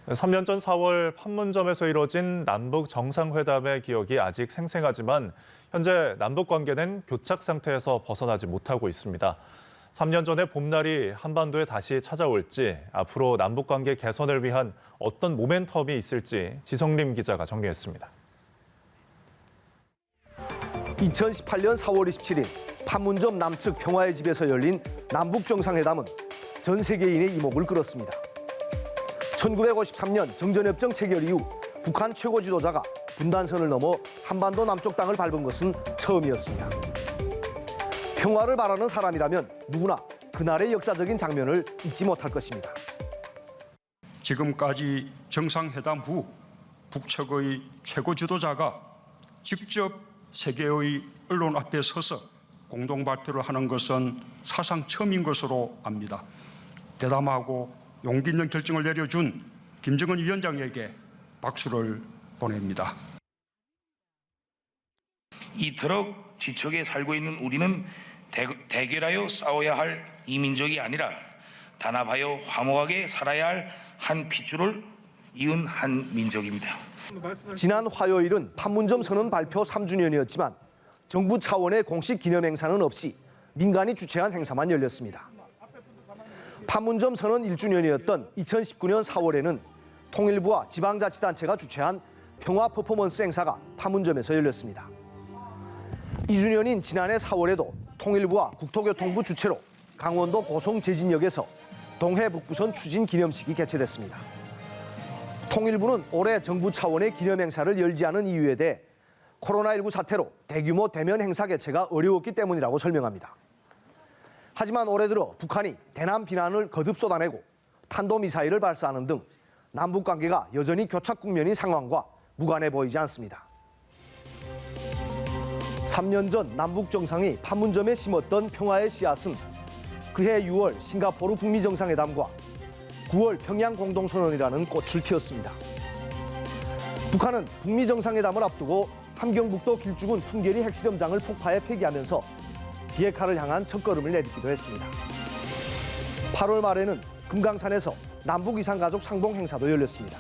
3년 전 4월 판문점에서 이뤄진 남북 정상회담의 기억이 아직 생생하지만 현재 남북 관계는 교착 상태에서 벗어나지 못하고 있습니다. 3년 전의 봄날이 한반도에 다시 찾아올지, 앞으로 남북 관계 개선을 위한 어떤 모멘텀이 있을지 지성림 기자가 정리했습니다. 2018년 4월 27일 판문점 남측 평화의 집에서 열린 남북 정상회담은 전 세계인의 이목을 끌었습니다. 1953년 정전협정 체결 이후 북한 최고 지도자가 분단선을 넘어 한반도 남쪽 땅을 밟은 것은 처음이었습니다. 평화를 바라는 사람이라면 누구나 그날의 역사적인 장면을 잊지 못할 것입니다. 지금까지 정상회담 후 북측의 최고 지도자가 직접 세계의 언론 앞에 서서 공동 발표를 하는 것은 사상 처음인 것으로 압니다. 대담하고 용기 있는 결정을 내려준 김정은 위원장에게 박수를 보냅니다. 이토록 지척에 살고 있는 우리는 대결하여 싸워야 할 이민족이 아니라 단합하여 화목하게 살아야 할 한 핏줄을 이은 한 민족입니다. 지난 화요일은 판문점 선언 발표 3주년이었지만 정부 차원의 공식 기념 행사는 없이 민간이 주최한 행사만 열렸습니다. 판문점 선언 1주년이었던 2019년 4월에는 통일부와 지방자치단체가 주최한 평화 퍼포먼스 행사가 판문점에서 열렸습니다. 2주년인 지난해 4월에도 통일부와 국토교통부 주최로 강원도 고성 제진역에서 동해 북부선 추진 기념식이 개최됐습니다. 통일부는 올해 정부 차원의 기념 행사를 열지 않은 이유에 대해 코로나19 사태로 대규모 대면 행사 개최가 어려웠기 때문이라고 설명합니다. 하지만 올해 들어 북한이 대남 비난을 거듭 쏟아내고 탄도미사일을 발사하는 등 남북 관계가 여전히 교착 국면인 상황과 무관해 보이지 않습니다. 3년 전 남북 정상이 판문점에 심었던 평화의 씨앗은 그해 6월 싱가포르 북미 정상회담과 9월 평양 공동선언이라는 꽃을 피웠습니다. 북한은 북미 정상회담을 앞두고 함경북도 길쭉은 풍계리 핵실험장을 폭파해 폐기하면서 비핵화를 향한 첫걸음을 내딛기도 했습니다. 8월 말에는 금강산에서 남북 이산가족 상봉 행사도 열렸습니다.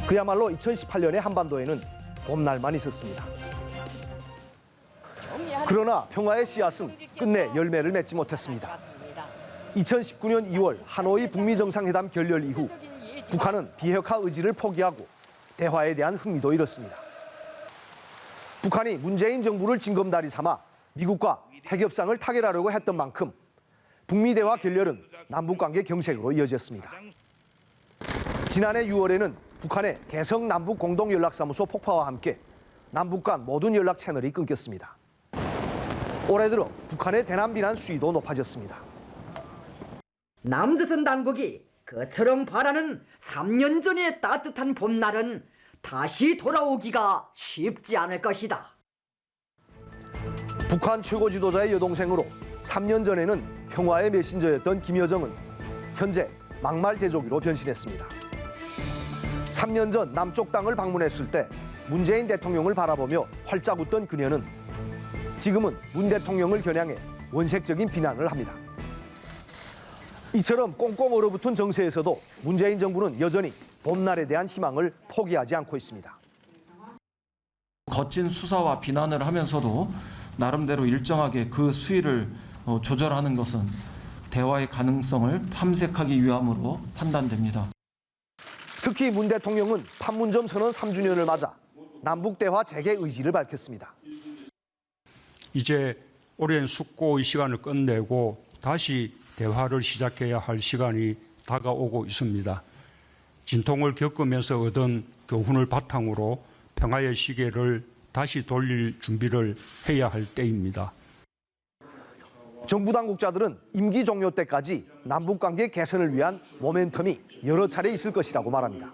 그야말로 2018년의 한반도에는 봄날만 있었습니다. 그러나 평화의 씨앗은 끝내 열매를 맺지 못했습니다. 2019년 2월 하노이 북미 정상회담 결렬 이후 북한은 비핵화 의지를 포기하고 대화에 대한 흥미도 잃었습니다. 북한이 문재인 정부를 징검다리 삼아 미국과 핵협상을 타결하려고 했던 만큼 북미 대화 결렬은 남북관계 경색으로 이어졌습니다. 지난해 6월에는 북한의 개성 남북 공동연락사무소 폭파와 함께 남북 간 모든 연락 채널이 끊겼습니다. 올해 들어 북한의 대남 비난 수위도 높아졌습니다. 남조선 당국이 그처럼 바라는 3년 전의 따뜻한 봄날은 다시 돌아오기가 쉽지 않을 것이다. 북한 최고 지도자의 여동생으로 3년 전에는 평화의 메신저였던 김여정은 현재 막말 제조기로 변신했습니다. 3년 전 남쪽 땅을 방문했을 때 문재인 대통령을 바라보며 활짝 웃던 그녀는 지금은 문 대통령을 겨냥해 원색적인 비난을 합니다. 이처럼 꽁꽁 얼어붙은 정세에서도 문재인 정부는 여전히 봄날에 대한 희망을 포기하지 않고 있습니다. 거친 수사와 비난을 하면서도 나름대로 일정하게 그 수위를 조절하는 것은 대화의 가능성을 탐색하기 위함으로 판단됩니다. 특히 문 대통령은 판문점 선언 3주년을 맞아 남북 대화 재개 의지를 밝혔습니다. 이제 오랜 숙고의 시간을 끝내고 다시 대화를 시작해야 할 시간이 다가오고 있습니다. 진통을 겪으면서 얻은 교훈을 바탕으로 평화의 시계를 다시 돌릴 준비를 해야 할 때입니다. 정부 당국자들은 임기 종료 때까지 남북관계 개선을 위한 모멘텀이 여러 차례 있을 것이라고 말합니다.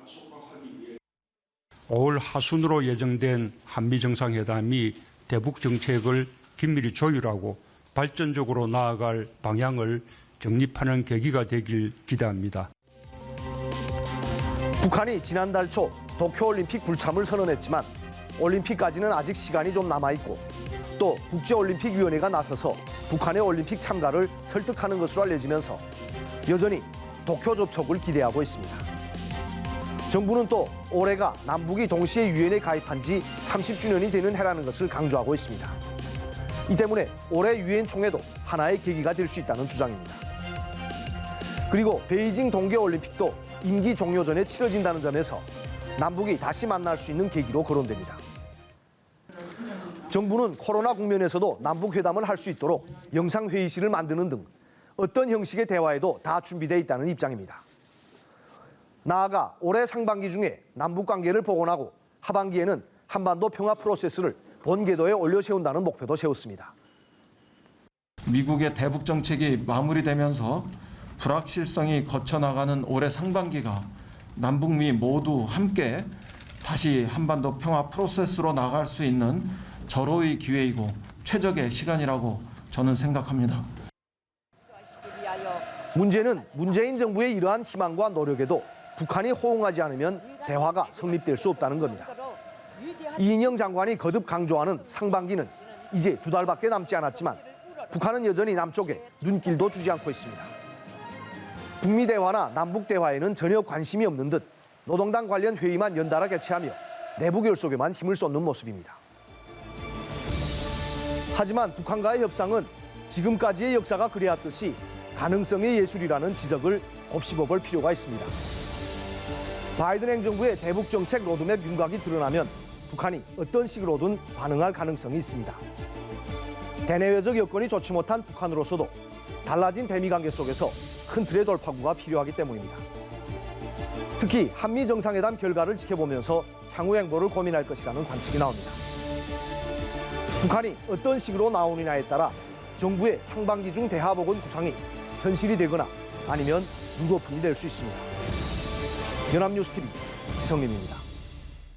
5월 하순으로 예정된 한미 정상회담이 대북 정책을 긴밀히 조율하고 발전적으로 나아갈 방향을 정립하는 계기가 되길 기대합니다. 북한이 지난달 초 도쿄올림픽 불참을 선언했지만 올림픽까지는 아직 시간이 좀 남아있고 또 국제올림픽위원회가 나서서 북한의 올림픽 참가를 설득하는 것으로 알려지면서 여전히 도쿄 접촉을 기대하고 있습니다. 정부는 또 올해가 남북이 동시에 유엔에 가입한 지 30주년이 되는 해라는 것을 강조하고 있습니다. 이 때문에 올해 유엔 총회도 하나의 계기가 될 수 있다는 주장입니다. 그리고 베이징 동계올림픽도 임기 종료 전에 치러진다는 점에서 남북이 다시 만날 수 있는 계기로 거론됩니다. 정부는 코로나 국면에서도 남북 회담을 할 수 있도록 영상회의실을 만드는 등 어떤 형식의 대화에도 다 준비되어 있다는 입장입니다. 나아가 올해 상반기 중에 남북 관계를 복원하고 하반기에는 한반도 평화 프로세스를 본 궤도에 올려 세운다는 목표도 세웠습니다. 미국의 대북 정책이 마무리되면서 불확실성이 거쳐나가는 올해 상반기가 남북미 모두 함께 다시 한반도 평화 프로세스로 나갈 수 있는 절호의 기회이고 최적의 시간이라고 저는 생각합니다. 문제는 문재인 정부의 이러한 희망과 노력에도 북한이 호응하지 않으면 대화가 성립될 수 없다는 겁니다. 이인영 장관이 거듭 강조하는 상반기는 이제 2달밖에 남지 않았지만 북한은 여전히 남쪽에 눈길도 주지 않고 있습니다. 북미 대화나 남북 대화에는 전혀 관심이 없는 듯 노동당 관련 회의만 연달아 개최하며 내부 결속에만 힘을 쏟는 모습입니다. 하지만 북한과의 협상은 지금까지의 역사가 그래왔듯이 가능성의 예술이라는 지적을 곱씹어볼 필요가 있습니다. 바이든 행정부의 대북 정책 로드맵 윤곽이 드러나면 북한이 어떤 식으로든 반응할 가능성이 있습니다. 대내외적 여건이 좋지 못한 북한으로서도 달라진 대미 관계 속에서 큰 틀의 돌파구가 필요하기 때문입니다. 특히 한미 정상회담 결과를 지켜보면서 향후 행보를 고민할 것이라는 관측이 나옵니다. 북한이 어떤 식으로 나오느냐에 따라 정부의 상반기 중 대화복원 구상이 현실이 되거나 아니면 물거품이 될 수 있습니다. 연합뉴스TV 지성림입니다.